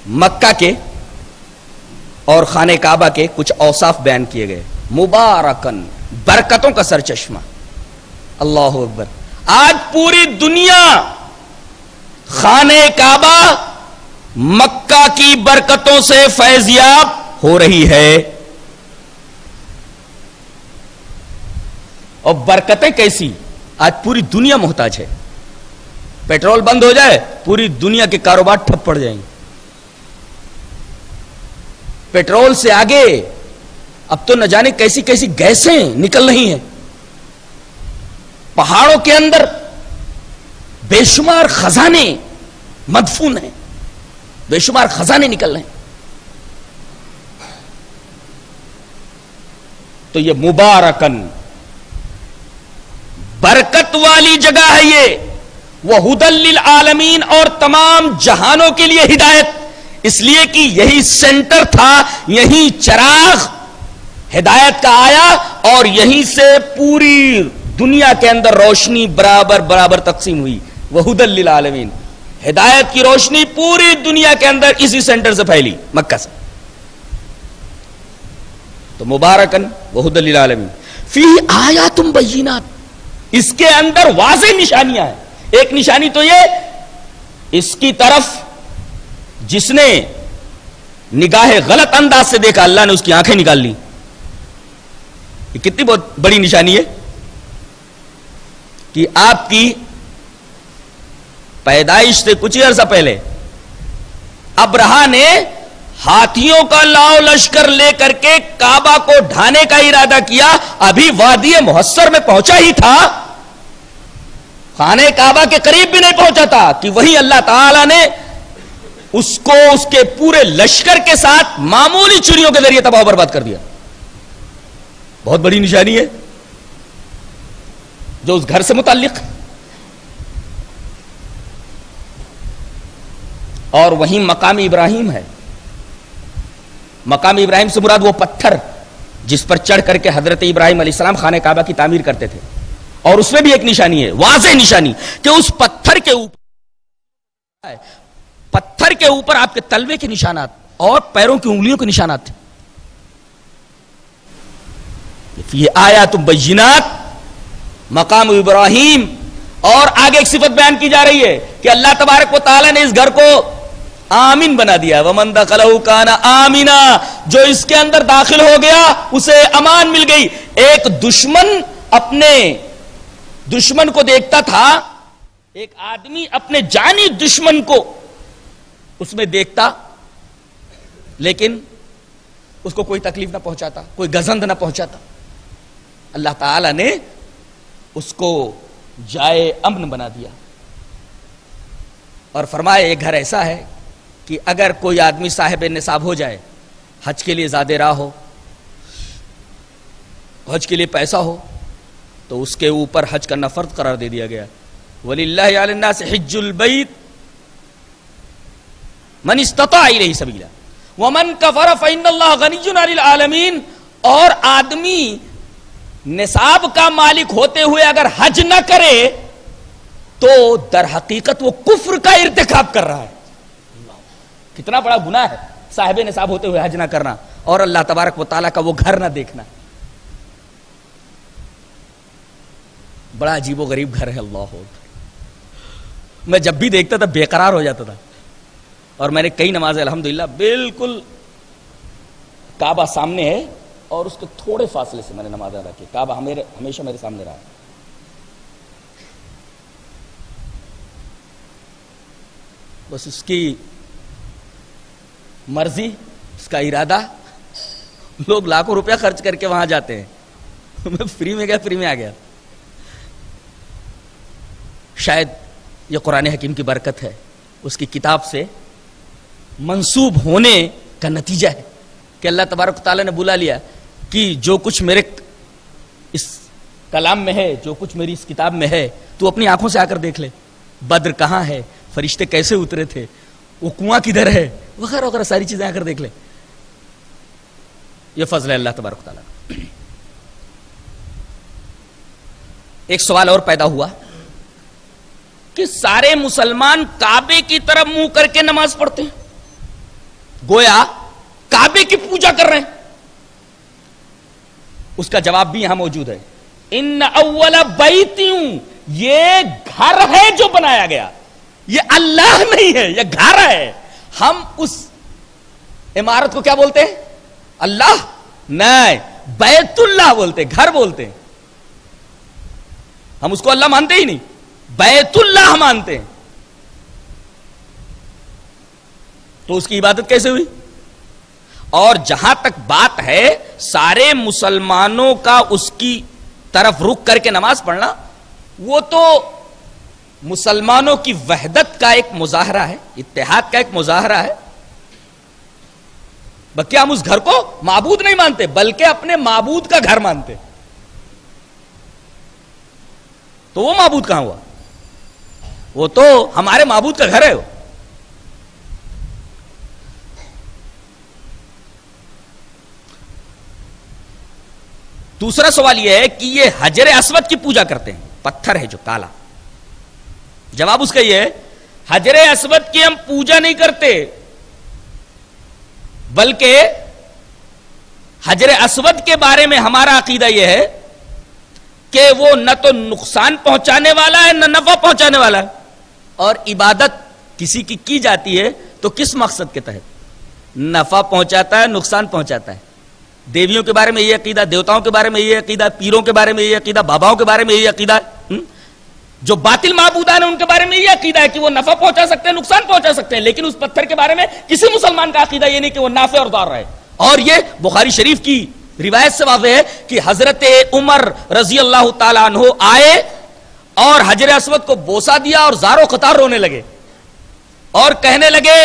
مکہ کے اور خانہ کعبہ کے کچھ اوصاف بیان کیے گئے. مبارکن، برکتوں کا سرچشمہ. اللہ اکبر. آج پوری دنیا خانہ کعبہ مکہ کی برکتوں سے فیضیاب ہو رہی ہے. اور برکتیں کیسی؟ آج پوری دنیا محتاج ہے. پیٹرول بند ہو جائے پوری دنیا کے کاروبار ٹھپ پڑ جائیں گے. پیٹرول سے آگے اب تو نہ جانے کیسی کیسی گیسیں نکل رہی ہیں. پہاڑوں کے اندر بے شمار خزانے مدفون ہیں، بے شمار خزانے نکل رہے ہیں. تو یہ مبارکن، برکت والی جگہ ہے یہ. وَہُدًى لِّلْعَالَمِينَ، اور تمام جہانوں کے لیے ہدایت. اس لیے کہ یہی سینٹر تھا، یہی چراغ ہدایت کا آیا اور یہیں سے پوری دنیا کے اندر روشنی برابر برابر تقسیم ہوئی. وَهُدًى لِّلْعَالَمِينَ، ہدایت کی روشنی پوری دنیا کے اندر اسی سینٹر سے پھیلی، مکہ سے. تو مبارکن وَهُدًى لِّلْعَالَمِينَ فِيهِ آیاتٌ بَیِّنَاتٌ، اس کے اندر واضح نشانیاں ہیں. ایک نشانی تو یہ، اس کی طرف جس نے نگاہ غلط انداز سے دیکھا اللہ نے اس کی آنکھیں نکال لی. یہ کتنی بہت بڑی نشانی ہے کہ آپ کی پیدائش سے کچھ ہی عرصہ پہلے ابرہا نے ہاتھیوں کا لاؤ لشکر لے کر کے کعبہ کو ڈھانے کا ارادہ کیا. ابھی وادی محصر میں پہنچا ہی تھا، خانہ کعبہ کے قریب بھی نہیں پہنچا تھا کہ وہی اللہ تعالی نے اس کو اس کے پورے لشکر کے ساتھ معمولی چڑیوں کے ذریعے تباہ و برباد کر دیا. بہت بڑی نشانی ہے جو اس گھر سے متعلق. اور وہیں مقام ابراہیم ہے. مقام ابراہیم سے مراد وہ پتھر جس پر چڑھ کر کے حضرت ابراہیم علیہ السلام خانہ کعبہ کی تعمیر کرتے تھے. اور اس میں بھی ایک نشانی ہے، واضح نشانی، کہ اس پتھر کے اوپر آپ کے تلوے کے نشانات اور پیروں کی انگلیوں کے نشانات تھے. یہ آیات بینات مقام ابراہیم. اور آگے ایک صفت بیان کی جا رہی ہے کہ اللہ تبارک و تعالی نے اس گھر کو آمین بنا دیا. وَمَن دَخَلَهُ كَانَ آمِنًا، جو اس کے اندر داخل ہو گیا اسے امان مل گئی. ایک دشمن اپنے دشمن کو دیکھتا تھا، ایک آدمی اپنے جانی دشمن کو اس میں دیکھتا لیکن اس کو کوئی تکلیف نہ پہنچاتا، کوئی گزند نہ پہنچاتا. اللہ تعالی نے اس کو جائے امن بنا دیا اور فرمایا یہ گھر ایسا ہے کہ اگر کوئی آدمی صاحب نصاب ہو جائے، حج کے لیے زیادہ راہ ہو، حج کے لیے پیسہ ہو، تو اس کے اوپر حج کرنا فرض قرار دے دیا گیا. وَلِلَّهِ عَلَى النَّاسِ حِجُّ الْبَيْتِ مَنِ اسْتَطَاعَ إِلَيْهِ سَبِيلًا وَمَنْ كَفَرَ فَإِنَّ اللَّهَ غَنِيٌّ عَنِ الْعَالَمِينَ. اور آدمی نصاب کا مالک ہوتے ہوئے اگر حج نہ کرے تو در حقیقت وہ کفر کا ارتکاب کر رہا ہے. کتنا بڑا گناہ ہے صاحب نصاب ہوتے ہوئے حج نہ کرنا اور اللہ تبارک و تعالیٰ کا وہ گھر نہ دیکھنا. بڑا عجیب و غریب گھر ہے. اللہ میں جب بھی دیکھتا تھا بے قرار ہو جاتا تھا. اور میں نے کئی نمازیں الحمدللہ بالکل کعبہ سامنے ہے اور اس کے تھوڑے فاصلے سے میں نے نماز ادا کی. کعبہ ہمیشہ میرے سامنے رہا. بس اس کی مرضی، اس کا ارادہ. لوگ لاکھوں روپیہ خرچ کر کے وہاں جاتے ہیں. میں فری میں گیا، فری میں آ گیا. شاید یہ قرآن حکیم کی برکت ہے، اس کی کتاب سے منسوب ہونے کا نتیجہ ہے کہ اللہ تبارک و تعالیٰ نے بلا لیا کہ جو کچھ میرے اس کلام میں ہے، جو کچھ میری اس کتاب میں ہے، تو اپنی آنکھوں سے آ کر دیکھ لے. بدر کہاں ہے، فرشتے کیسے اترے تھے، وہ کنواں کدھر ہے، وغیرہ وغیرہ ساری چیزیں آ کر دیکھ لے. یہ فضل ہے اللہ تبارک و تعالیٰ کا. ایک سوال اور پیدا ہوا کہ سارے مسلمان کعبے کی طرف منہ کر کے نماز پڑھتے ہیں. گویا کعبے کی پوجا کر رہے ہیں. اس کا جواب بھی یہاں موجود ہے. ان اول بیتیوں، یہ گھر ہے جو بنایا گیا، یہ اللہ نہیں ہے، یہ گھر ہے. ہم اس عمارت کو کیا بولتے ہیں؟ اللہ نہیں، بیت اللہ بولتے، گھر بولتے ہیں. ہم اس کو اللہ مانتے ہی نہیں، بیت اللہ مانتے ہیں. تو اس کی عبادت کیسے ہوئی؟ اور جہاں تک بات ہے سارے مسلمانوں کا اس کی طرف رخ کر کے نماز پڑھنا، وہ تو مسلمانوں کی وحدت کا ایک مظاہرہ ہے، اتحاد کا ایک مظاہرہ ہے. بلکہ ہم اس گھر کو معبود نہیں مانتے، بلکہ اپنے معبود کا گھر مانتے. تو وہ معبود کہاں ہوا؟ وہ تو ہمارے معبود کا گھر ہے. وہ دوسرا سوال یہ ہے کہ یہ حجر اسود کی پوجا کرتے ہیں، پتھر ہے جو کالا. جواب اس کا یہ ہے حجر اسود کی ہم پوجا نہیں کرتے، بلکہ حجر اسود کے بارے میں ہمارا عقیدہ یہ ہے کہ وہ نہ تو نقصان پہنچانے والا ہے نہ نفع پہنچانے والا ہے. اور عبادت کسی کی جاتی ہے تو کس مقصد کے تحت؟ نفع پہنچاتا ہے، نقصان پہنچاتا ہے. دیویوں کے بارے میں یہ عقیدہ، دیوتاؤں کے بارے میں یہ عقیدہ، پیروں کے بارے میں یہ عقیدہ، باباؤں کے بارے میں یہ عقیدہ ہے. جو باطل معبودان ہیں ان کے بارے میں یہ عقیدہ ہے کہ وہ نفع پہنچا سکتے ہیں، نقصان پہنچا سکتے ہیں. لیکن اس پتھر کے بارے میں کسی مسلمان کا عقیدہ یہ نہیں کہ وہ نافع اور ضار ہے. اور یہ بخاری شریف کی روایت سے واضح ہے کہ حضرت عمر رضی اللہ تعالیٰ عنہ آئے اور حجر اسود کو بوسہ دیا اور زار و قطار رونے لگے اور کہنے لگے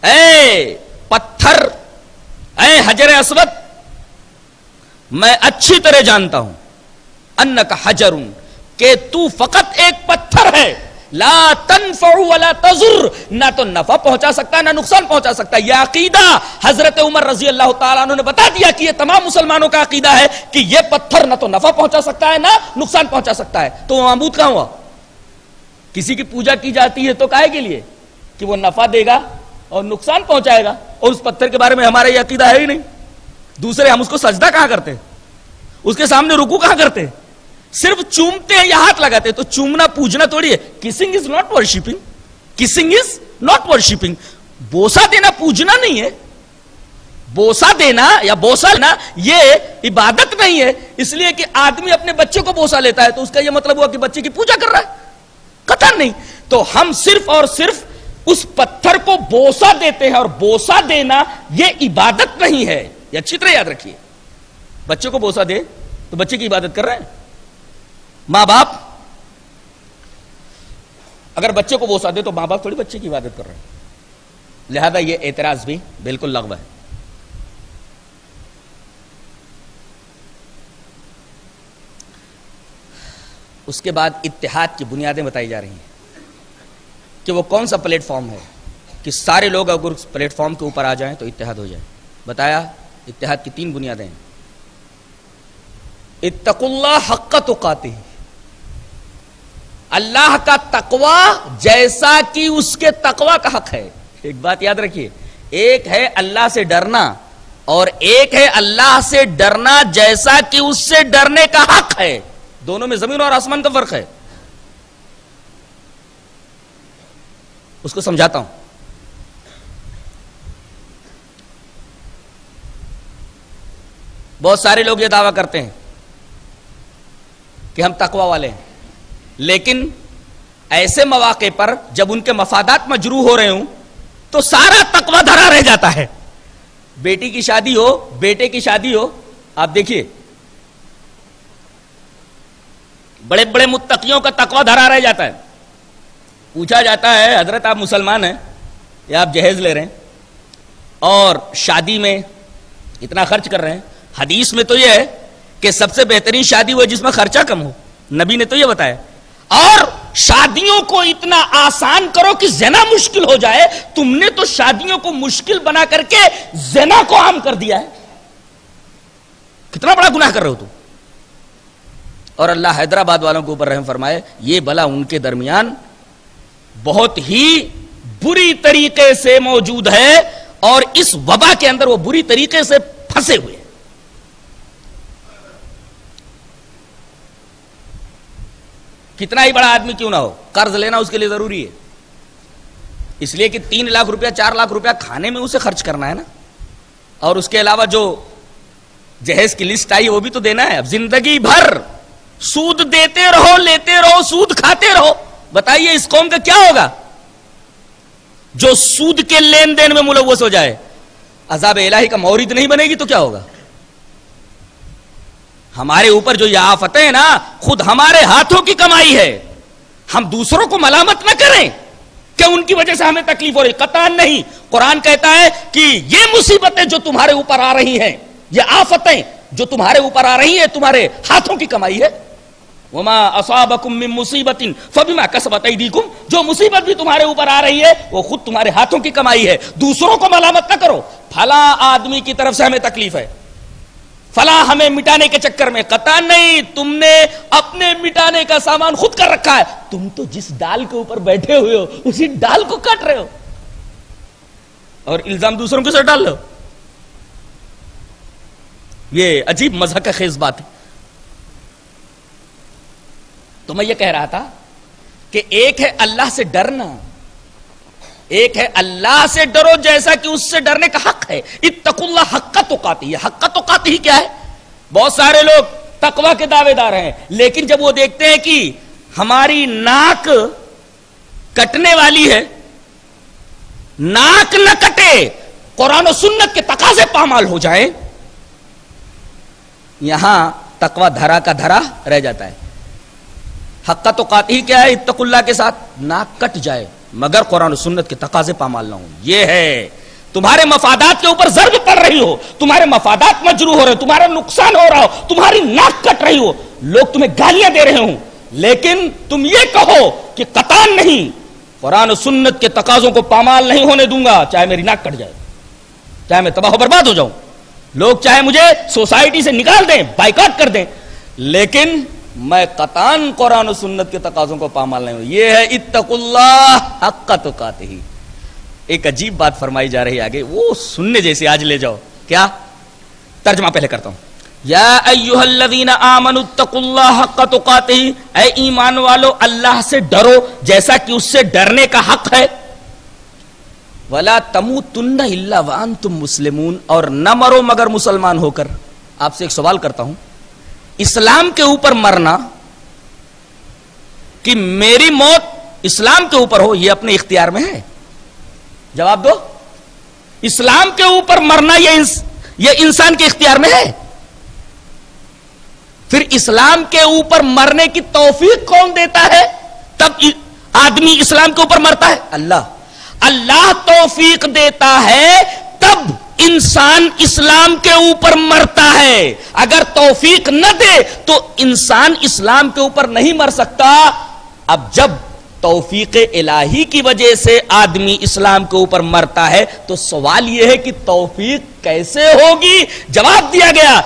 اے پتھر، اے حجر اسود، میں اچھی طرح جانتا ہوں انک حجر، کہ تو فقط ایک پتھر ہے، لا تنفع ولا تضر، نہ تو نفع پہنچا سکتا ہے نہ نقصان پہنچا سکتا ہے. یہ عقیدہ حضرت عمر رضی اللہ تعالیٰ عنہ نے بتا دیا کہ یہ تمام مسلمانوں کا عقیدہ ہے کہ یہ پتھر نہ تو نفع پہنچا سکتا ہے نہ نقصان پہنچا سکتا ہے. تو وہ معبود کہاں ہوا؟ کسی کی پوجا کی جاتی ہے تو کاہے کے لیے؟ کہ وہ نفع دے گا اور نقصان پہنچائے گا. اور اس پتھر کے بارے میں ہمارا یہ عقیدہ ہے ہی نہیں. دوسرے ہم اس کو سجدہ کہاں کرتے ہیں؟ اس کے سامنے رکوع کہاں کرتے ہیں؟ صرف چومتے ہیں یا ہاتھ لگاتے ہیں. تو چومنا پوجنا تھوڑی ہے. Kissing is not worshipping, kissing is not worshipping. بوسا دینا پوجنا نہیں ہے. بوسا دینا یا بوسا لینا یہ عبادت نہیں ہے. اس لیے کہ آدمی اپنے بچے کو بوسا لیتا ہے تو اس کا یہ مطلب ہوا کہ بچے کی پوجا کر رہا ہے؟ قطعاً نہیں. تو ہم صرف اور صرف اس پتھر کو بوسا دیتے ہیں، اور بوسا دینا یہ عبادت نہیں ہے. یہ اچھی طرح یاد رکھیے. بچے کو بوسا دے تو بچے کی عبادت کر رہے ہیں. ماں باپ اگر بچے کو بوسا دے تو ماں باپ تھوڑی بچے کی عبادت کر رہے ہیں. لہذا یہ اعتراض بھی بالکل لغو ہے. اس کے بعد اتحاد کی بنیادیں بتائی جا رہی ہیں کہ وہ کون سا پلیٹ فارم ہے کہ سارے لوگ اگر اس پلیٹ فارم کے اوپر آ جائیں تو اتحاد ہو جائے. بتایا اتحاد کی 3 بنیادیں ہیں. اتقوا اللہ حق تقاتہ، اللہ کا تقوی جیسا کہ اس کے تقوی کا حق ہے. ایک بات یاد رکھیے، ایک ہے اللہ سے ڈرنا اور ایک ہے اللہ سے ڈرنا جیسا کہ اس سے ڈرنے کا حق ہے. دونوں میں زمین اور آسمان کا فرق ہے. اس کو سمجھاتا ہوں. بہت سارے لوگ یہ دعویٰ کرتے ہیں کہ ہم تقوی والے ہیں، لیکن ایسے مواقع پر جب ان کے مفادات مجروح ہو رہے ہوں تو سارا تقوی دھرا رہ جاتا ہے. بیٹی کی شادی ہو، بیٹے کی شادی ہو، آپ دیکھیے بڑے بڑے متقیوں کا تقوی دھرا رہ جاتا ہے. پوچھا جاتا ہے حضرت آپ مسلمان ہیں یا آپ جہیز لے رہے ہیں اور شادی میں اتنا خرچ کر رہے ہیں؟ حدیث میں تو یہ ہے کہ سب سے بہترین شادی وہ جس میں خرچہ کم ہو. نبی نے تو یہ بتایا. اور شادیوں کو اتنا آسان کرو کہ زنا مشکل ہو جائے. تم نے تو شادیوں کو مشکل بنا کر کے زنا کو عام کر دیا ہے. کتنا بڑا گناہ کر رہے ہو تم. اور اللہ حیدرآباد والوں کے اوپر رحم فرمائے، یہ بلا ان کے درمیان بہت ہی بری طریقے سے موجود ہے. اور اس وبا کے اندر وہ بری طریقے سے پھنسے ہوئے. کتنا ہی بڑا آدمی کیوں نہ ہو, قرض لینا اس کے لیے ضروری ہے, اس لیے کہ 3 لاکھ روپیہ 4 لاکھ روپیہ کھانے میں اسے خرچ کرنا ہے نا, اور اس کے علاوہ جو جہیز کی لسٹ آئی وہ بھی تو دینا ہے. اب زندگی بھر سود دیتے رہو, لیتے رہو, سود کھاتے رہو, بتائیے اس قوم کا کیا ہوگا جو سود کے لین دین میں ملوث ہو جائے. عذاب الہی کا مورد نہیں بنے گی تو کیا ہوگا. ہمارے اوپر جو یہ آفتیں ہیں نا, خود ہمارے ہاتھوں کی کمائی ہے. ہم دوسروں کو ملامت نہ کریں کہ ان کی وجہ سے ہمیں تکلیف ہو رہی, قطعاً نہیں. قرآن کہتا ہے کہ یہ مصیبتیں جو تمہارے اوپر آ رہی ہیں, یہ آفتیں جو تمہارے اوپر آ رہی ہیں, تمہارے ہاتھوں کی کمائی ہے. وما اصابکم من مصیبت فبما کسبت ایدیکم, جو مصیبت بھی تمہارے اوپر آ رہی ہے وہ خود تمہارے ہاتھوں کی کمائی ہے. دوسروں کو ملامت نہ کرو, فلاں آدمی کی طرف سے ہمیں تکلیف ہے, فلاں ہمیں مٹانے کے چکر میں. قطعاً نہیں, تم نے اپنے مٹانے کا سامان خود کر رکھا ہے. تم تو جس ڈال کے اوپر بیٹھے ہوئے ہو اسی ڈال کو کاٹ رہے ہو, اور الزام دوسروں کے سر ڈال لو. یہ عجیب مذہب کا خیز بات ہے. تو میں یہ کہہ رہا تھا کہ ایک ہے اللہ سے ڈرنا, ایک ہے اللہ سے ڈرو جیسا کہ اس سے ڈرنے کا حق ہے. اتقوا اللہ حق تقاتہ. یہ حق تقاتہ ہی کیا ہے؟ بہت سارے لوگ تقوی کے دعوے دار ہیں, لیکن جب وہ دیکھتے ہیں کہ ہماری ناک کٹنے والی ہے, ناک نہ کٹے, قرآن و سنت کے تقاضے پامال ہو جائیں, یہاں تقوی دھرا کا دھرا رہ جاتا ہے. حق تقاتہ ہی کیا ہے؟ اتقوا اللہ کے ساتھ ناک کٹ جائے مگر قرآن و سنت کے تقاضے پامال نہ ہوں. یہ ہے تمہارے مفادات کے اوپر ضرب پڑ رہی ہو, تمہارے مفادات مجروح ہو رہے, تمہارا نقصان ہو رہا ہو, تمہاری ناک کٹ رہی ہو, لوگ تمہیں گالیاں دے رہے ہوں, لیکن تم یہ کہو کہ قطعاً نہیں, قرآن و سنت کے تقاضوں کو پامال نہیں ہونے دوں گا, چاہے میری ناک کٹ جائے, چاہے میں تباہ و برباد ہو جاؤں, لوگ چاہے مجھے سوسائٹی سے نکال دیں, بائیکاٹ کر دیں, لیکن میں قطعاً قرآن و سنت کے تقاضوں کو پامال نہیں ہوں. یہ ہے اتقوا اللہ حق تقاتہ. ایک عجیب بات فرمائی جا رہی ہے آگے, وہ سننے جیسے, آج لے جاؤ. کیا ترجمہ پہلے کرتا ہوں. یا ایھا الذین آمنوا اتقوا اللہ حق تقاتہ, اے ایمان والو اللہ سے ڈرو جیسا کہ اس سے ڈرنے کا حق ہے. ولا تموتن الا وانتم مسلمون, اور نہ مرو مگر مسلمان ہو کر. آپ سے ایک سوال کرتا ہوں, اسلام کے اوپر مرنا کہ میری موت اسلام کے اوپر ہو, یہ اپنے اختیار میں ہے؟ جواب دو. اسلام کے اوپر مرنا یہ انسان کے اختیار میں ہے. پھر اسلام کے اوپر مرنے کی توفیق کون دیتا ہے تب آدمی اسلام کے اوپر مرتا ہے؟ اللہ. اللہ توفیق دیتا ہے تب انسان اسلام کے اوپر مرتا ہے. اگر توفیق نہ دے تو انسان اسلام کے اوپر نہیں مر سکتا. اب جب توفیق الہی کی وجہ سے آدمی اسلام کے اوپر مرتا ہے تو سوال یہ ہے کہ توفیق کیسے ہوگی؟ جواب دیا گیا,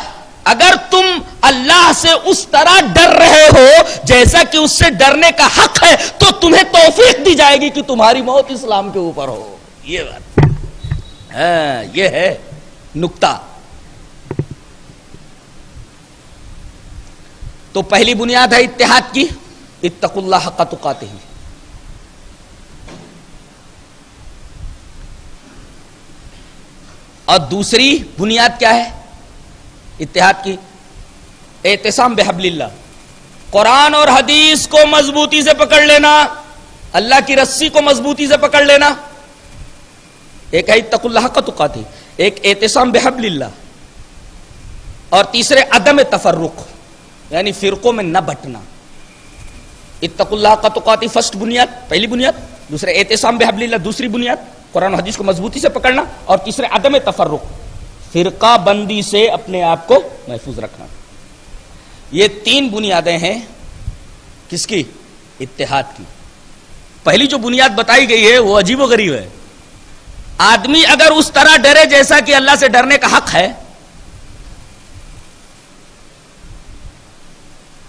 اگر تم اللہ سے اس طرح ڈر رہے ہو جیسا کہ اس سے ڈرنے کا حق ہے تو تمہیں توفیق دی جائے گی کہ تمہاری موت اسلام کے اوپر ہو. یہ بات یہ ہے نکتہ. تو پہلی بنیاد ہے اتحاد کی, اتقوا اللہ حق تقاتہ. اور دوسری بنیاد کیا ہے اتحاد کی؟ اعتصام بحبل اللہ, قرآن اور حدیث کو مضبوطی سے پکڑ لینا, اللہ کی رسی کو مضبوطی سے پکڑ لینا. ایک ہے اتقوا اللہ حق تقاتہ, ایک اعتصام بحبل اللہ, اور تیسرے عدم تفرق, یعنی فرقوں میں نہ بٹنا. اتقوا اللہ حق تقاتہ فرسٹ بنیاد, پہلی بنیاد. دوسرے اعتصام بحبل اللہ, دوسری بنیاد قرآن و حدیث کو مضبوطی سے پکڑنا. اور تیسرے عدم تفرق, فرقہ بندی سے اپنے آپ کو محفوظ رکھنا. یہ 3 بنیادیں ہیں کس کی؟ اتحاد کی. پہلی جو بنیاد بتائی گئی ہے وہ عجیب و غریب ہے. آدمی اگر اس طرح ڈرے جیسا کہ اللہ سے ڈرنے کا حق ہے